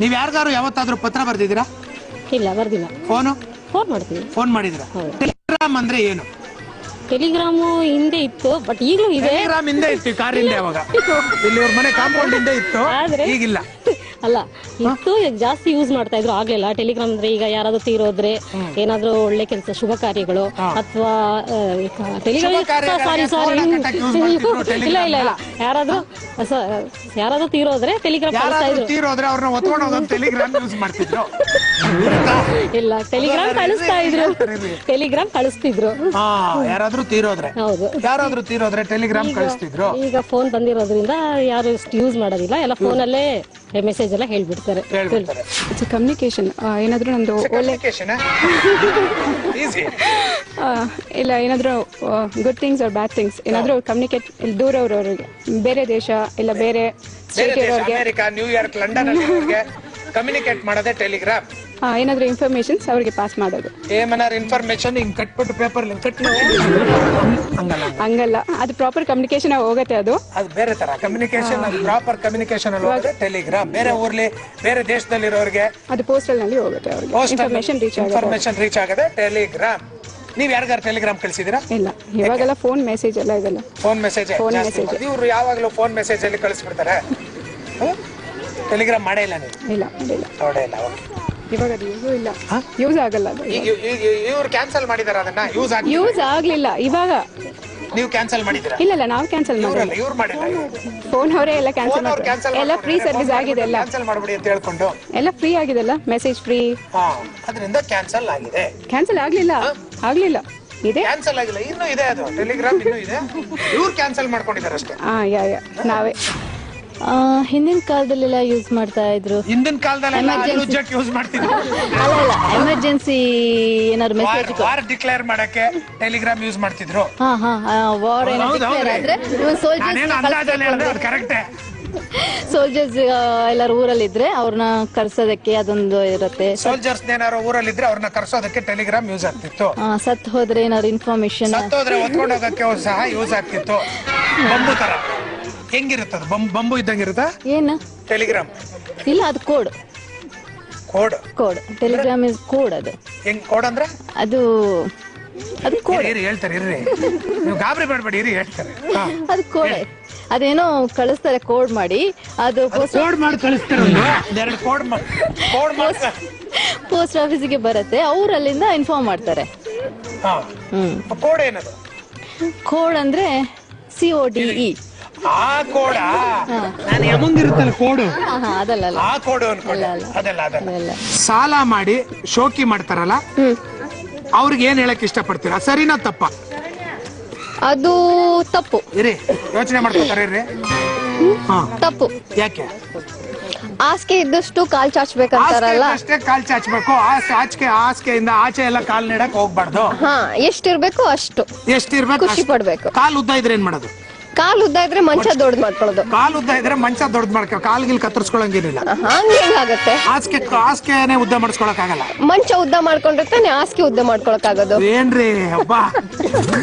ನೀವ್ ಯಾರಿಗಾರು ಯಾವತ್ತಾದ್ರೂ ಪತ್ರ ಬರ್ದಿದ್ದೀರಾ? ಇಲ್ಲ, ಬರ್ದಿಲ್ಲ. ಫೋನ್ ಮಾಡ್ತೀವಿ. ಫೋನ್ ಮಾಡಿದಿರಾ? ಟೆಲಿಗ್ರಾಮ್ ಅಂದ್ರೆ ಏನು? ಟೆಲಿಗ್ರಾಮು ಹಿಂದೆ ಇತ್ತು, ಬಟ್ ಈಗಲೂ ಇದೆ. ಟೆಲಿಗ್ರಾಮ್ ಹಿಂದೆ ಇತ್ತು, ಕಾರ್ ಹಿಂದೆ ಅವಾಗ ಇಲ್ಲಿ ಅವ್ರ ಮನೆ ಕಾಂಪೌಂಡ್ ಹಿಂದೆ ಇತ್ತು, ಈಗಿಲ್ಲ. ಅಲ್ಲ, ಇತ್ತು, ಜಾಸ್ತಿ ಯೂಸ್ ಮಾಡ್ತಾ ಇದ್ರು, ಆಗ್ಲಿಲ್ಲ. ಟೆಲಿಗ್ರಾಮ್ ಅಂದ್ರೆ ಈಗ ಯಾರಾದ್ರೂ ತೀರೋದ್ರೆ, ಏನಾದ್ರೂ ಒಳ್ಳೆ ಕೆಲಸ, ಶುಭ ಕಾರ್ಯಗಳು ಅಥವಾ ಟೆಲಿಗ್ರಾಮ್ ಇಲ್ಲ ಇಲ್ಲ ಇಲ್ಲ ಯಾರಾದ್ರೂ ತೀರೋದ್ರೆ ಟೆಲಿಗ್ರಾಮ್ ಕಳಿಸ್ತಾ ಇದ್ರು. ಇಲ್ಲ, ಟೆಲಿಗ್ರಾಮ್ ಕಳಿಸ್ತಾ ಇದ್ರು. ಟೆಲಿಗ್ರಾಮ್ ಕಳಿಸ್ತಿದ್ರು. ಯಾರಾದ್ರೂ ತೀರೋದ್ರೆ, ಹೌದು, ಯಾರಾದ್ರೂ ತೀರೋದ್ರೆ ಟೆಲಿಗ್ರಾಮ್ ಕಳಿಸ್ತಿದ್ರು. ಈಗ ಫೋನ್ ಬಂದಿರೋದ್ರಿಂದ ಯಾರು ಯೂಸ್ ಮಾಡೋದಿಲ್ಲ, ಎಲ್ಲ ಫೋನಲ್ಲೇ ಮೆಸೇಜ್ ಎಲ್ಲ ಹೇಳ್ಬಿಡ್ತಾರೆ. ಕಮ್ಯುನಿಕೇಶನ್ ಏನಾದ್ರೂ ನಮ್ದು ಒಳ್ಳೆ ಇಲ್ಲ, ಏನಾದ್ರೂ good things are bad things ಏನಾದ್ರೂ ಕಮ್ಯುನಿಕೇಟ್ ದೂರ ಅವ್ರವ್ರಿಗೆ, ಬೇರೆ ದೇಶ ಇಲ್ಲ ಬೇರೆ ಸ್ಟೇಟ್ ಇರೋರಿಗೆ, ಅಮೆರಿಕ, ನ್ಯೂಯಾರ್ಕ್, ಲಂಡನ್ ಅವರಿಗೆ ಕಮ್ಯುನಿಕೇಟ್ ಮಾಡೋದೇ ಟೆಲಿಗ್ರಾಮ್. ಏನಾದ್ರೂ ಇನ್ಫಾರ್ಮೇಶನ್ಸ್ ಅವ್ರಿಗೆ ಪಾಸ್ ಮಾಡೋದು. ಏನಾದ್ರು ಇನ್ಫಾರ್ಮೇಶನ್ ಹಿಂಗ್ ಕಟ್ಬಿಟ್ಟು ಪೇಪರ್ ಹಂಗಲ್ಲ, ಅದು ಪ್ರಾಪರ್ ಕಮ್ಯುನಿಕೇಶನ್ ಹೋಗುತ್ತೆ. ಅದು ಬೇರೆ ತರ ಕಮ್ಯುನಿಕೇಶನ್, ಪ್ರಾಪರ್ ಕಮ್ಯುನಿಕೇಶನ್ ಅಲ್ಲಿ ಹೋಗುತ್ತೆ ಟೆಲಿಗ್ರಾಮ್. ಬೇರೆ ಊರ್ಲಿ, ಬೇರೆ ದೇಶದಲ್ಲಿರೋರಿಗೆ ಅದು ಪೋಸ್ಟಲ್ ನಲ್ಲಿ ಹೋಗುತ್ತೆ, ಅವ್ರಿಗೆ ಇನ್ಫಾರ್ಮೇಶನ್ ರೀಚ್ ಆಗುತ್ತೆ ಟೆಲಿಗ್ರಾಮ್. ನೀವ್ ಯಾರಿಗಾರು ಟೆಲಿಗ್ರಾಮ್ ಕಳಿಸಿದೀರಾ? ಇಲ್ಲ, ಇವಾಗೆಲ್ಲ ಫೋನ್ ಮೆಸೇಜ್ ಎಲ್ಲ ಇದೆಲ್ಲ. ಫೋನ್ ಮೆಸೇಜ್, ಇವ್ರು ಯಾವಾಗಲೂ ಫೋನ್ ಮೆಸೇಜ್ ಅಲ್ಲಿ ಕಳಿಸ್ಬಿಡ್ತಾರೆ. ಟೆಲಿಗ್ರಾಮ್ ಮಾಡೇ ಇಲ್ಲ ನೀವು? ಇಲ್ಲ, ನೋಡೇ ಇಲ್ಲ. ಇವಾಗ ಅದು ಯೂಸ್ ಆಗಲ್ಲ. ಇವ್ರು ಕ್ಯಾನ್ಸಲ್ ಮಾಡಿದಾರ ಅದನ್ನ, ಯೂಸ್ ಆಗ್ಲಿಲ್ಲ ಇವಾಗ. ನೀವು ಕ್ಯಾನ್ಸಲ್ ಮಾಡಿದಿರಾ? ಇಲ್ಲ, ನಾವು ಕ್ಯಾನ್ಸಲ್ ಮಾಡಿಲ್ಲ. ಇವ್ರು ಮಾಡಿಲ್ಲ, ಫೋನ್ ಅವರೇ ಎಲ್ಲ ಕ್ಯಾನ್ಸಲ್ ಮಾಡ್ತಾರೆ. ಎಲ್ಲ ಫ್ರೀ ಸರ್ವಿಸ್ ಆಗಿದೆ, ಎಲ್ಲ ಕ್ಯಾನ್ಸಲ್ ಮಾಡ್ಬಿಡಿ ಅಂತ ಹೇಳ್ಕೊಂಡು ಎಲ್ಲ ಫ್ರೀ ಆಗಿದೆಲ್ಲ, ಮೆಸೇಜ್ ಫ್ರೀ. ಅದರಿಂದ ಕ್ಯಾನ್ಸಲ್ ಆಗಿದೆ. ಕ್ಯಾನ್ಸಲ್ ಆಗ್ಲಿಲ್ಲ ಇದೆ, ಕ್ಯಾನ್ಸಲ್ ಆಗಿಲ್ಲ, ಇನ್ನೂ ಇದೆ ಅದು ಟೆಲಿಗ್ರಾಮ್, ಇನ್ನೂ ಇದೆ. ಇವ್ರು ಕ್ಯಾನ್ಸಲ್ ಮಾಡ್ಕೊಂಡಿದ್ದಾರೆ ಅಷ್ಟೇ. ನಾವೇ ಹಿಂದಿನ ಕಾಲದಲ್ಲೆಲ್ಲ ಯೂಸ್ ಮಾಡ್ತಾ ಇದ್ರು. ಹಿಂದಿನ ಕಾಲದಲ್ಲಿ ಯೂಸ್ ಮಾಡ್ತಿದ್ರು. ಅಲ್ಲ, ಎಮರ್ಜೆನ್ಸಿ ಏನಾದ್ರು ಮೆಸೇಜ್ ವಾರ್ ಡಿಕ್ಲೇರ್ ಮಾಡಕ್ಕೆ ಟೆಲಿಗ್ರಾಮ್ ಯೂಸ್ ಮಾಡ್ತಿದ್ರು. ವಾರ್ ಆದ್ರೆ ಸೋಲ್ಜರ್ಸ್ ಎಲ್ಲರೂ ಊರಲ್ಲಿದ್ರೆ ಅವ್ರನ್ನ ಕರ್ಸೋದಕ್ಕೆ ಅದೊಂದು ಇರುತ್ತೆ. ಸೋಲ್ಜರ್ಸ್ ಏನಾರು ಊರಲ್ಲಿದ್ರೆ ಅವ್ರನ್ನ ಕರ್ಸೋದಕ್ಕೆ ಟೆಲಿಗ್ರಾಮ್ ಯೂಸ್ ಆಗ್ತಿತ್ತು. ಸತ್ ಹೋದ್ರೆ ಏನಾದ್ರು ಇನ್ಫಾರ್ಮೇಶನ್, ಸತ್ತೋದ್ರೆ ಹೊತ್ಕೊಂಡು ಹೋಗಕ್ಕೆ ಸಹ ಯೂಸ್ ಆಗ್ತಿತ್ತು. ಬಂಬು ತರ ಹೆಂಗಿರುತ್ತದ? ಬಂಬು ಇದ್ದಂಗಿರುತ್ತ ಏನು ಟೆಲಿಗ್ರಾಮ್? ಇಲ್ಲ, ಅದು ಕೋಡ್. Telegram is code. ಅದು ಹೆಂಗ್ ಕೋಡ್ ಅಂದ್ರೆ? ಅದು ಕೋಡ್ ಹೇಳ್ತಾರೆ, ಇರ್ರಿ ನೀವು ಗಾಬರಿ ಮಾಡಬೇಡಿ, ಇರಿ ಹೇಳ್ತಾರೆ. ಅದು ಕೋಡ್, ಅದೇನೋ ಕಳಿಸ್ತಾರೆ ಕೋಡ್ ಮಾಡಿ. ಅದು ಕೋಡ್ ಮಾಡಿ ಕಳಿಸ್ತಾರೆ, ಪೋಸ್ಟ್ ಆಫೀಸಿಗೆ ಬರುತ್ತೆ, ಅವ್ರು ಅಲ್ಲಿಂದ ಇನ್ಫಾರ್ಮ್ ಮಾಡ್ತಾರೆ. ಕೋಡ್ ಏನದು? ಕೋಡ್ ಅಂದ್ರೆ CODE. ಆ ಕೋಡ ನಾನು ಯಮಂಗಿರುತ್ತಲ್ಲ ಕೋಡು, ಅದಲ್ಲ, ಆ ಕೋಡು ಅನ್ಕೊಳ್ಳಿ. ಅದಲ್ಲ. ಸಾಲ ಮಾಡಿ ಶೋಕಿ ಮಾಡ್ತಾರಲ್ಲ, ಅವ್ರಿಗೆ ಏನ್ ಹೇಳಕ್ ಇಷ್ಟಪಡ್ತೀರಾ? ಸರಿನಾ ತಪ್ಪ? ಅದು ತಪ್ಪು. ಇರಿ, ಯೋಚನೆ ಮಾಡ್ಕೊತಾರೆ, ಇರ್ರಿ. ತಪ್ಪು. ಯಾಕೆ? ಹಾಸಿಗೆ ಇದ್ದಷ್ಟು ಕಾಲ್ ಚಾಚ್ಬೇಕಂತಾರಲ್ಲ, ಅಷ್ಟೇ ಕಾಲ್ ಚಾಚ್ಬೇಕು. ಹಾಸಿಗೆಯಿಂದ ಆಚೆ ಎಲ್ಲ ಕಾಲ್ ನೆಡಕ್ ಹೋಗ್ಬಾರ್ದು. ಎಷ್ಟಿರ್ಬೇಕು ಅಷ್ಟು, ಖುಷಿ ಪಡ್ಬೇಕು. ಕಾಲ್ ಉದ್ದ ಇದ್ರೆ ಏನ್ ಮಾಡೋದು? ಕಾಲ್ ಉದ್ದ ಇದ್ರೆ ಮಂಚ ದೊಡ್ಡ ಮಾಡ್ಕೊಳ್ಳೋದು. ಕಾಲ್ ಉದ್ದ ಇದ್ರೆ ಮಂಚ ದೊಡ್ಡ ಮಾಡ್ಕೊ, ಕಾಲ್ಗಿಲ್ ಕತ್ತರಿಸ್ಕೊಳಂಗೇನಿಲ್ಲ. ಹಂಗೇನಾಗತ್ತೆ? ಹಾಸಿಗೆನೆ ಉದ್ದ ಮಾಡಿಸ್ಕೊಳಕ್ ಆಗಲ್ಲ. ಮಂಚ ಉದ್ದ ಮಾಡ್ಕೊಂಡಿರ್ತಾನೆ, ಹಾಸಿಗೆ ಉದ್ದ ಮಾಡ್ಕೊಳಕ್ ಆಗೋದು. ಏನ್ರಿ ಹಬ್ಬಾ,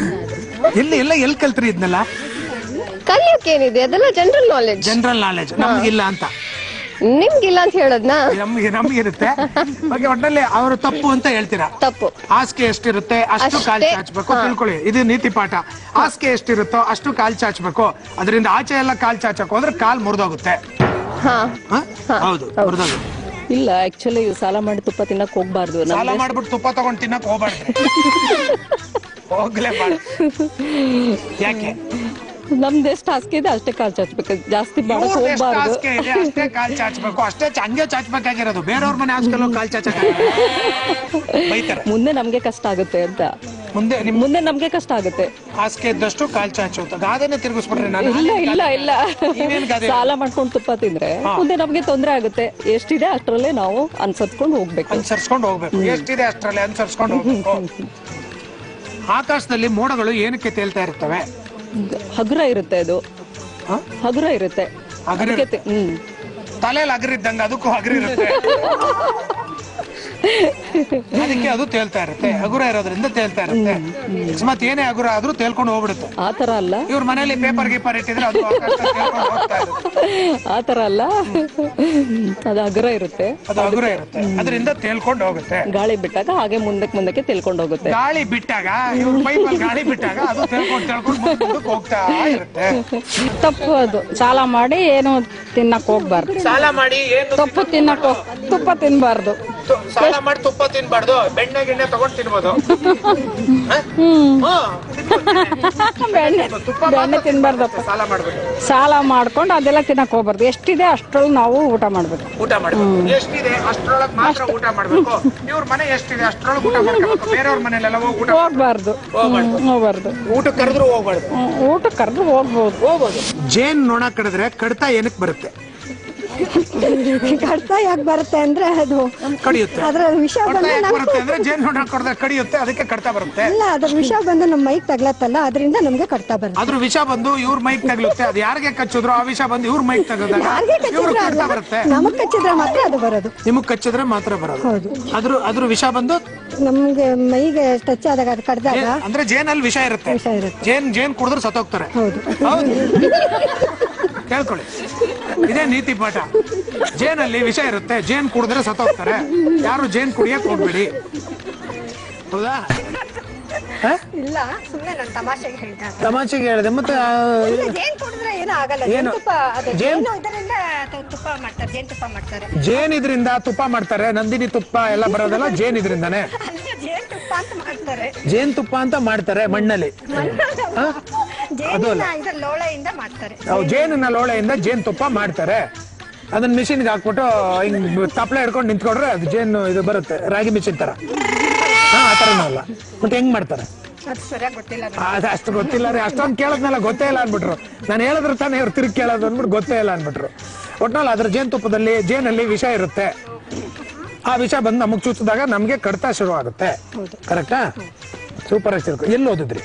ಎಲ್ಲಿ ಕಲ್ತ್ರಿ ಇದನ್ನೆಲ್ಲ? ಕಲಿಯೋಕೇನಿದೆ, ಅದೆಲ್ಲ ಜನರಲ್ ನಾಲೆಜ್. ನಮ್ಗಿಲ್ಲ ಅಂತ. ನಿಮ್ಗಿಲ್ಲ ಅಂತ ಹೇಳದ್ನ? ನಮ್ಗಿರುತ್ತೆ. ಒಟ್ಟಲ್ಲಿ ಅವರು ತಪ್ಪು ಅಂತ ಹೇಳ್ತೀರಾ? ತಪ್ಪು. ಹಾಸಿಗೆ ಎಷ್ಟಿರುತ್ತೆ ಅಷ್ಟು ಕಾಲ್ ಚಾಚ್ಬೇಕು, ತಿಳ್ಕೊಳ್ಳಿ. ಇದು ನೀತಿ ಪಾಠ. ಹಾಸಿಗೆ ಎಷ್ಟಿರುತ್ತೋ ಅಷ್ಟು ಕಾಲ್ ಚಾಚ್ಬೇಕು. ಅದರಿಂದ ಆಚೆ ಎಲ್ಲ ಕಾಲ್ ಚಾಚಕ್ ಹೋದ್ರೆ ಕಾಲ್ ಮುರಿದೋಗುತ್ತೆ. ಹೌದು, ಮುರಿದೋಗುತ್ತೆ. ಇಲ್ಲ, ಆಕ್ಚುಲಿ ಸಾಲ ಮಾಡಿ ತುಪ್ಪ ತಿನ್ನಕ್ ಹೋಗ್ಬಾರ್ದು. ಸಾಲ ಮಾಡ್ಬಿಟ್ಟು ತುಪ್ಪ ತಗೊಂಡ್ ತಿನ್ನಕ್ ಹೋಗ್ಬಾರ್ದು. ಹೋಗ್ಲೇಬಾರ್ದು. ಯಾಕೆ? ನಮ್ದು ಎಷ್ಟು ಹಾಸಿಗೆ ಇದೆ ಅಷ್ಟೇ ಕಾಲ್ ಚಾಚ್ಬೇಕು, ಜಾಸ್ತಿ ಮಾಡಕ್ ಹೋಗ್ಬಾರ್ದು. ಅಷ್ಟೇ ಕಾಲ್ ಚಾಚ್ಬೇಕು, ಅಷ್ಟೇ ಹಂಗೆ ಚಾಚ್ಬೇಕಾಗಿರೋದು. ಬೇರೆಯವ್ರ ಮನೆ ಹಾಸ್ಕಲ್ ಕಾಲ್ ಚಾಚಕ್ ಬೈತಾರೆ. ಮುಂದೆ ನಮ್ಗೆ ಕಷ್ಟ ಆಗುತ್ತೆ ಅಂತ. ಮುಂದೆ ನಮ್ಗೆ ಕಷ್ಟ ಆಗುತ್ತೆ. ಹಾಸಿಗೆ ಇದ್ದಷ್ಟು ಕಾಲ್ ಚಾಚುತ್ತೆ. ಗಾದೆನೆ ತಿರುಗಿಸ್ಬಿಟ್ರೆ ನಾನು. ಇಲ್ಲ, ಸಾಲ ಮಾಡ್ಕೊಂಡು ತುಪ್ಪ ತಿಂದ್ರೆ ಮುಂದೆ ನಮ್ಗೆ ತೊಂದ್ರೆ ಆಗುತ್ತೆ. ಎಷ್ಟಿದೆ ಅಷ್ಟ್ರಲ್ಲೇ ನಾವು ಅನ್ಸರ್ಸ್ಕೊಂಡು ಹೋಗ್ಬೇಕು. ಎಷ್ಟಿದೆ ಅಷ್ಟ್ರಲ್ಲೇ ಅನ್ಸರ್ಸ್ಕೊಂಡು ಹೋಗ್ಬೇಕು. ಆಕಾಶದಲ್ಲಿ ಮೋಡಗಳು ಏನಕ್ಕೆ ತೇಲ್ತಾ ಇರ್ತವೆ? ಹಗುರ ಇರುತ್ತೆ, ಅದು ಹಗುರ ಇರುತ್ತೆ. ತಲೆಯಲ್ಲಿ ಹಗರಿದ್ದಂಗ ಅದಕ್ಕೂ ಹಗರಿರುತ್ತೆ. ಅದಕ್ಕೆ ಅದು ತೇಲ್ತಾ ಇರುತ್ತೆ, ಹಗುರ ಇರೋದ್ರಿಂದ ತೇಲ್ತಾ ಇರುತ್ತೆ. ಅಕಸ್ಮಾತ್ ಏನೇ ಹಗುರ ಆದ್ರೂ ತೇಲ್ಕೊಂಡು ಹೋಗ್ಬಿಡುತ್ತೆ. ಆತರ ಅಲ್ಲ, ಇವ್ರ ಮನೇಲಿ ಪೇಪರ್ ಗೀಪರ್ ಇಟ್ಟಿದ್ರೆ ಅದು ತೇಲ್ಕೊಂಡು ಹೋಗ್ತಾ ಇರುತ್ತೆ. ಆತರ ಅಲ್ಲ, ಅದು ಹಗುರ ಇರುತ್ತೆ, ಅದು ಹಗುರ ಇರುತ್ತೆ, ಅದರಿಂದ ತೇಲ್ಕೊಂಡು ಹೋಗುತ್ತೆ. ಗಾಳಿ ಬಿಟ್ಟಾಗ ಹಾಗೆ ಮುಂದಕ್ಕೆ ತೇಲ್ಕೊಂಡು ಹೋಗುತ್ತೆ. ಗಾಳಿ ಬಿಟ್ಟಾಗ ಇವ್ರ ಪೈಪಲ್ಲಿ ಗಾಳಿ ಬಿಟ್ಟಾಗ ಅದು ತೇಲ್ಕೊಂಡು ಮುಂದಕ್ಕೆ ಹೋಗ್ತಾ ಇರುತ್ತೆ. ತಪ್ಪು ಅದು. ಸಾಲ ಮಾಡಿ ಏನು ತಿನ್ನಕ್ ಹೋಗ್ಬಾರ್ದು. ಸಾಲ ಮಾಡಿ ಏನು ತಪ್ಪು ತಿನ್ನಕ್ ತುಪ್ಪ ತಿನ್ಬಾರ್ದು. ಸಾಲ ಮಾಡಿ ತುಪ್ಪ ತಿನ್ಬಾರ್ದು, ಬೆಣ್ಣೆ ಗಿಣ್ಣೆ ತಗೊಂಡ್ ತಿನ್ಬೋದು. ಬೆಣ್ಣೆ ತಿನ್ಬಾರ್ದಪ್ಪ. ಸಾಲ ಮಾಡ್ಬೇಕು, ಸಾಲ ಮಾಡ್ಕೊಂಡು ಅದೆಲ್ಲ ತಿನ್ನಕ್ ಹೋಗ್ಬಾರ್ದು. ಎಷ್ಟಿದೆ ಅಷ್ಟ್ರಲ್ಲಿ ನಾವು ಊಟ ಮಾಡ್ಬೇಕು. ಊಟ ಮಾಡ್ಬೇಕು, ಎಷ್ಟಿದೆ ಅಷ್ಟ್ರೊಳಗ್ ಮಾತ್ರ ಊಟ ಮಾಡ್ಬೇಕು. ಇವ್ರ ಮನೆ ಎಷ್ಟಿದೆ ಅಷ್ಟ್ರೊಳಗ್ ಊಟ ಮಾಡ್ಕೋಬೇಕು. ಬೇರೆಯವ್ರ ಮನೆಯಲ್ಲೆಲ್ಲ ಊಟ ಹೋಗ್ಬಾರ್ದು. ಊಟ ಕರೆದ್ರು ಹೋಗ್ಬಾರ್ದು. ಊಟ ಕರೆದು ಹೋಗ್ಬೋದು. ಜೇನ್ ನೊಣ ಕಡಿದ್ರೆ ಕಡಿತ ಏನಕ್ಕೆ ಬರುತ್ತೆ? ಕಡ್ತ ಯಾಕೆ ಬರುತ್ತೆ ಅಂದ್ರೆ ಅದು ಕಡಿಯುತ್ತೆ. ಅದ್ರ ವಿಷ ಬಂದು ಬರುತ್ತೆ ಅಂದ್ರೆ ಜೇನ್ ನೊಣ ಕಡಿದ್ರೆ ಕಡಿಯುತ್ತೆ, ಅದಕ್ಕೆ ಕಡಿತ ಬರುತ್ತೆ. ಇಲ್ಲ, ಅದ್ರ ವಿಷ ಬಂದು ನಮ್ಮ ಮೈಗ್ ತಗ್ಲತ್ತಲ್ಲ, ಅದರಿಂದ ನಮ್ಗೆ ಕಡ್ತ ಬರುತ್ತೆ. ಅದ್ರ ವಿಷ ಬಂದು ಇವ್ರ ಮೈಕ್ ತಗಲುತ್ತೆ. ಅದು ಯಾರಿಗೆ ಕಚ್ಚಿದ್ರು ಆ ವಿಷ ಬಂದು ಇವ್ರ ಮೈಕ್ ತಗದಾಗ ಇವ್ರ ಕಡಿತ ಬರುತ್ತೆ. ನಮಗ್ ಕಚ್ಚಿದ್ರೆ ಮಾತ್ರ ಅದು ಬರೋದು. ನಿಮಗ್ ಕಚ್ಚಿದ್ರೆ ಮಾತ್ರ ಬರೋದು. ಹೌದು. ಅದ್ರ ವಿಷ ಬಂದು ನಮ್ಗೆ ಮೈಗೆ ಟಚ್ ಆದಾಗ ಅದು ಕಡ್ದಾಗ ಅಂದ್ರೆ ಜೇನಲ್ಲಿ ವಿಷ ಇರುತ್ತೆ. ಜೇನ್ ಕುಡಿದ್ರೆ ಸತ್ತೋಗ್ತಾರೆ. ಹೌದು. ಕೇಳ್ಕೊಳ್ಳಿ, ಇದೇ ನೀತಿ ಪಾಠ. ಜೇನಲ್ಲಿ ವಿಷ ಇರುತ್ತೆ, ಜೇನ್ ಕುಡಿದ್ರೆ ಸತ್ತೋಗ್ತಾರೆ. ಯಾರು ಜೇನ್ ಕುಡಿಯಕ್ ಹೋಗ್ಬೇಡಿ. ಹೌದಾ? ಇಲ್ಲ, ಸುಮ್ಮನೆ ನಾನು ತಮಾಷೆಗೆ ಹೇಳ್ತಾ ತಮಾಷೆಗೆ ಹೇಳಿದೆ. ಮತ್ತೆ ಜೇನ್ ಕುಡಿದ್ರೆ ಏನೂ ಆಗಲ್ಲ. ಇದರಿಂದ ತುಪ್ಪ ಮಾಡ್ತಾರೆ, ಜೇನ್ ತುಪ್ಪ ಮಾಡ್ತಾರೆ. ಜೇನ್ ಇದರಿಂದ ತುಪ್ಪ ಮಾಡ್ತಾರೆ. ನಂದಿನಿ ತುಪ್ಪ ಎಲ್ಲ ಬರೋದಲ್ಲ ಜೇನ್ ಇದರಿಂದಾನೆ. ಜೇನ್ ತುಪ್ಪ ಅಂತ ಮಾಡ್ತಾರೆ. ಜೇನ್ ತುಪ್ಪ ಅಂತ ಮಾಡ್ತಾರೆ ಮಣ್ಣಲ್ಲಿ. ಲೋಳೆಯಿಂದ ಮಾಡ್ತಾರೆ. ಜೇನಿನ ಲೋಳೆಯಿಂದ ಜೇನ್ ತುಪ್ಪ ಮಾಡ್ತಾರೆ. ಅದನ್ನ ಮಿಷಿನ್ಗೆ ಹಾಕ್ಬಿಟ್ಟು ಹಿಂಗ್ ತಪ್ಪಲೆ ಹಿಡ್ಕೊಂಡು ನಿಂತ್ಕೊಂಡ್ರೆ ಅದು ಜೇನು ಇದು ಬರುತ್ತೆ, ರಾಗಿ ಮಿಷಿನ್ ತರ. ಆ ತರನೂ ಅಲ್ಲ. ಮತ್ತೆ ಹೆಂಗ್ ಮಾಡ್ತಾರೆ ಅಷ್ಟು ಗೊತ್ತಿಲ್ಲ ರೀ. ಅಷ್ಟೊಂದು ಕೇಳದ್ನೆಲ್ಲ ಗೊತ್ತೇ ಇಲ್ಲ ಅನ್ಬಿಟ್ರು. ನಾನು ಹೇಳಿದ್ರೆ ತಾನೇ ಇವ್ರು ತಿರುಗಿ ಕೇಳೋದು ಅಂದ್ಬಿಟ್ಟು ಗೊತ್ತೇ ಇಲ್ಲ ಅನ್ಬಿಟ್ರು. ಒಟ್ನಲ್ಲಿ ಅದ್ರ ಜೇನುತುಪ್ಪದಲ್ಲಿ ಜೇನಲ್ಲಿ ವಿಷ ಇರುತ್ತೆ. ಆ ವಿಷ ಬಂದು ನಮಗ್ ಚುಚ್ಚಿದಾಗ ನಮ್ಗೆ ಕಡಿತ ಶುರು ಆಗುತ್ತೆ. ಕರೆಕ್ಟಾ? ಸೂಪರ್ ಆಗಿ ತಿಳ್ಕೊ. ಎಲ್ಲಿ ಓದಿದ್ರಿ?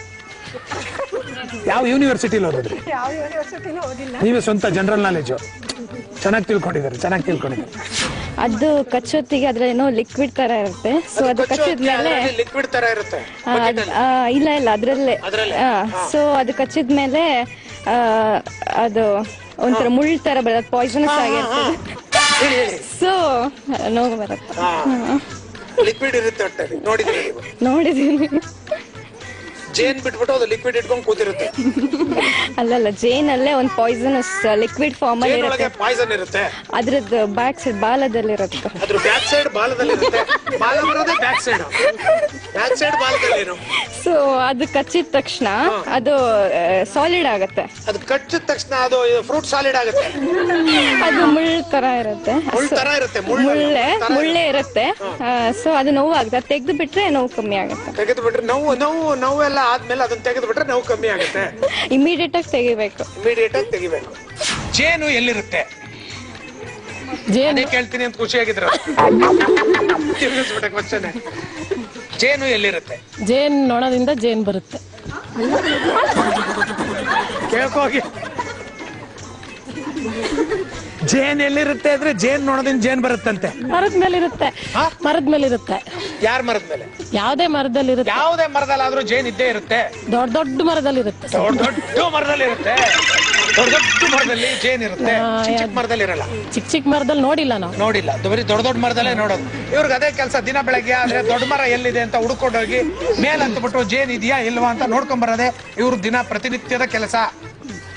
ಯಾವ ಯೂನಿವರ್ಸಿಟಿಲಿ ಓದಿದ್ರಿ? ನೀವೇ ಸ್ವಂತ ಜನರಲ್ ನಾಲೆಜ್ ಚೆನ್ನಾಗಿ ತಿಳ್ಕೊಂಡಿದ್ದಾರೆ. ಅದು ಕಚ್ಚೋತ್ತಿಗೆ ಅದ್ರೇನೋ ಲಿಕ್ವಿಡ್ ತರ ಇರುತ್ತೆ. ಸೊ ಅದು ಕಚ್ಚಿದ್ಮೇಲೆ ಲಿಕ್ವಿಡ್ ತರ ಇರುತ್ತೆ. ಇಲ್ಲ ಅದ್ರಲ್ಲೇ. ಸೊ ಅದು ಕಚ್ಚಿದ್ಮೇಲೆ ಅದು ಒಂಥರ ಮುಳ್ಳು ತರ ಬರುತ್ತೆ, ಪಾಯ್ಸನಸ್ ಆಗಿರ್ತದೆ. ಸೊ ನೋವು ಬರುತ್ತೆ. ಲಿಕ್ವಿಡ್ ಇರುತ್ತೆ. ನೋಡಿದೀನಿ. ಜೇನ್ ಬಿಟ್ಬಿಟ್ಟು ಅದು ಲಿಕ್ವಿಡ್ ಇಟ್ಕೊಂಡು ಕೂತಿರುತ್ತೆ. ಅಲ್ಲಲ್ಲ, ಜೇನಲ್ಲೇ ಒಂದು ಪಾಯ್ಸನಸ್ ಲಿಕ್ವಿಡ್ ಫಾರ್ಮ್ ಅಲ್ಲಿ ಇರುತ್ತೆ. ಪಾಯ್ಸನ್ ಇರುತ್ತೆ. ಅದ್ರದ್ದು ಬ್ಯಾಕ್ ಸೈಡ್ ಬಾಲದಲ್ಲಿ ಇರುತ್ತೆ. ಅದ್ರ ಬ್ಯಾಕ್ ಸೈಡ್ ಬಾಲದಲ್ಲಿ ಇರುತ್ತೆ. ಬಾಲ ಬರೋದೇ ಬ್ಯಾಕ್ ಸೈಡ್. ಬ್ಯಾಕ್ ಸೈಡ್ ಬಾಲದಲ್ಲಿ. ಸೊ ಅದು ಕಚ್ಚಿದ ತಕ್ಷಣ ಅದು ಸಾಲಿಡ್ ಆಗುತ್ತೆ. ಅದು ಕಚ್ಚಿದ ತಕ್ಷಣ ಅದು ಫ್ರೂಟ್ ಸಾಲಿಡ್ ಆಗುತ್ತೆ. ಅದು ಮುಳ್ಳು ತರ ಇರುತ್ತೆ. ಮುಳ್ಳೇ ಇರುತ್ತೆ. ಸೊ ಅದು ನೋವು ಆಗುತ್ತೆ. ಅದು ತೆಗೆದು ಬಿಟ್ರೆ ನೋವು ಕಮ್ಮಿ ಆಗುತ್ತೆ. ತೆಗೆದು ಬಿಟ್ರೆ ನೋವೆಲ್ಲ ಆದ್ಮೇಲೆ ಅದನ್ನ ತೆಗೆದು ಬಿಟ್ರೆ ನೋವು ಕಮ್ಮಿ ಆಗುತ್ತೆ. ಇಮಿಡಿಯೇಟ್ ಆಗಿ ತೆಗಿಬೇಕು. ಜೇನು ಎಲ್ಲಿರುತ್ತೆ? ಜೇನು ಕೇಳ್ತೀನಿ ಅಂತ ಖುಷಿಯಾಗಿದ್ರು. ಜೇನು ಎಲ್ಲಿರುತ್ತೆ? ಜೇನ್ ನೊಣದಿಂದ ಜೇನ್ ಬರುತ್ತೆ. ಕೇಳ್ಕೋಗಿ. ಜೇನ್ ಎಲ್ಲಿರುತ್ತೆ ಅಂದ್ರೆ ಜೇನ್ ನೊಣದಿಂದ ಜೇನ್ ಬರುತ್ತಂತೆ. ಮರದ ಮೇಲೆ ಇರುತ್ತೆ. ಯಾರ ಮರದ ಮೇಲೆ? ಯಾವ್ದೇ ಮರದಲ್ಲಿ ಇರುತ್ತೆ. ಯಾವುದೇ ಮರದಲ್ಲಾದ್ರೂ ಜೇನ್ ಇದ್ದೇ ಇರುತ್ತೆ. ದೊಡ್ಡ ಮರದಲ್ಲಿ ಇರುತ್ತೆ. ದೊಡ್ಡ ಮರದಲ್ಲಿ ಇರುತ್ತೆ. ದೊಡ್ಡ ಮರದಲ್ಲಿ ಜೇನ್ ಇರುತ್ತೆ. ಚಿಕ್ಕ ಮರದಲ್ಲಿ ಇರಲ್ಲ. ಚಿಕ್ಕ ಮರದಲ್ಲಿ ನೋಡಿಲ್ಲ. ಬರೀ ದೊಡ್ಡ ಮರದಲ್ಲೇ ನೋಡೋದು. ಇವ್ರಿಗೆ ಅದೇ ಕೆಲಸ. ದಿನ ಬೆಳಗ್ಗೆ ಆದ್ರೆ ದೊಡ್ಡ ಮರ ಎಲ್ಲಿದೆ ಅಂತ ಹುಡ್ಕೊಂಡೋಗಿ ಮೇಲ್ ಹತ್ಬಿಟ್ಟು ಜೇನ್ ಇದೆಯಾ ಇಲ್ವಾ ಅಂತ ನೋಡ್ಕೊಂಡ್ ಬರೋದೇ ಇವ್ರ ದಿನ ಪ್ರತಿನಿತ್ಯದ ಕೆಲಸ.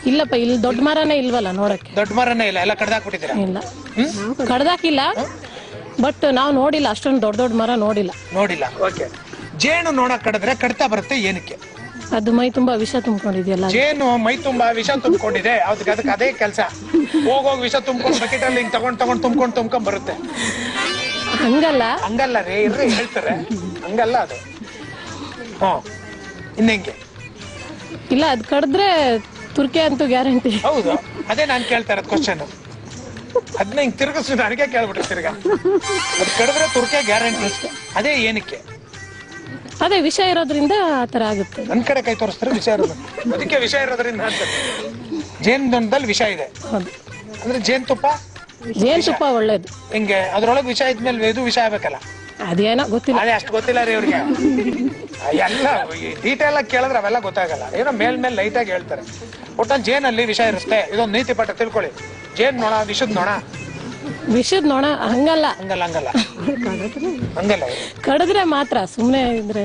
ಇಲ್ಲಪ್ಪ, ಇಲ್ಲಿ ದೊಡ್ಡ ಮರನೇ ಇಲ್ವಲ್ಲ ನೋಡಕ್ಕೆ. ದೊಡ್ಡ ಮರನೇ ಇಲ್ಲ, ಎಲ್ಲ ಕಡ್ದಾಕ್ಬಿಟ್ಟಿದ್ದೀರಾ? ಇಲ್ಲ, ಕಡ್ದಾಕಿಲ್ಲ. ಬಟ್ ನಾವು ನೋಡಿಲ್ಲ, ಅಷ್ಟೊಂದು ದೊಡ್ಡ ಮರ ನೋಡಿಲ್ಲ. ಓಕೆ. ಜೇನು ನೊಣ ಕಡಿದ್ರೆ ಕಡಿತ ಬರುತ್ತೆ ಏನಕ್ಕೆ? ಅದು ಮೈ ತುಂಬಾ ವಿಷ ತುಂಬಿಕೊಂಡಿದೆಯಲ್ಲ. ಜೇನು ಮೈ ತುಂಬಾ ವಿಷ ತುಂಬಿಕೊಂಡಿದೆ. ಅದಕ್ಕೆ ಅದೇ ಕೆಲಸ. ಹೋಗೋಗಿ ವಿಷ ತುಂಬ್ಕೊಂಡು ಬಕೆಟ್ ಅಲ್ಲಿ ಹಿಂಗ್ ತಗೊಂಡ್ ತುಂಬ್ಕೊಂಡ್ ಬರುತ್ತೆ. ಹಂಗಲ್ಲ ರೀ, ಇರ್ರಿ ಹೇಳ್ತಾರೆ. ಹಂಗಲ್ಲ ಅದು. ಇನ್ನೆಂಗೆ? ಇಲ್ಲ, ಅದ್ ಕಡಿದ್ರೆ ತುರ್ಕೆ ಅಂತೂ ಗ್ಯಾರಂಟಿ. ಹೌದು, ಅದೇ ನಾನ್ ಕೇಳ್ತಾ ಇರೋದು ಕ್ವಶನ್. ಅದನ್ನ ಹಿಂಗ್ ತಿರ್ಗಿಸ್ ನನಗೆ ಕೇಳ್ಬಿಟ್ರೆ ತಿರ್ಗಾ. ಅದ್ ಕಡಿದ್ರೆ ತುರ್ಕೆ ಗ್ಯಾರಂಟಿ. ಅದೇ ಏನಕ್ಕೆ? ಅದೇ ವಿಷ ಇರೋದ್ರಿಂದ ಆತರ ಆಗುತ್ತೆ. ನನ್ ಕಡೆ ಕೈ ತೋರಿಸ್ತಾರೆ ವಿಷ ಇರೋದು. ಅದಕ್ಕೆ ವಿಷ ಇರೋದ್ರಿಂದ ಅಂತ. ಜೇನುನೊಣದಲ್ಲಿ ವಿಷ ಇದೆ ಅಂದ್ರೆ ಜೇನುತುಪ್ಪ ಒಳ್ಳೇದು. ಹಿಂಗೆ ಅದ್ರೊಳಗೆ ವಿಷ ಇದ್ಮೇಲೆ ಇದು ವಿಷ ಆಗ್ಬೇಕಲ್ಲ. ಅದೇನೋ ಗೊತ್ತಿಲ್ಲ. ಅದೇ ಅಷ್ಟು ಗೊತ್ತಿಲ್ಲ ರೀ ಇವ್ರಿಗೆ. ಎಲ್ಲ ಡೀಟೇಲ್ ಆಗಿ ಕೇಳಿದ್ರೆ ಅವೆಲ್ಲ ಗೊತ್ತಾಗಲ್ಲ, ಏನೋ ಮೇಲ್ ಲೈಟ್ ಆಗಿ ಹೇಳ್ತಾರೆ. ಒಟ್ಟಲ್ಲಿ ಜೇನಲ್ಲಿ ವಿಷ ಇರುತ್ತೆ, ಇದೊಂದು ನೀತಿ ಪಾಠ ತಿಳ್ಕೊಳ್ಳಿ. ಜೇನ್ ನೋಣ ವಿಷದ ನೋಣ. ವಿಷದ್ ನೋಡ ಹಂಗಲ್ಲ ಹಂಗಲ್ಲ ಹಂಗಲ್ಲ ಹಂಗಲ್ಲ ಕಡಿದ್ರೆ ಮಾತ್ರ, ಸುಮ್ನೆ ಇದ್ರೆ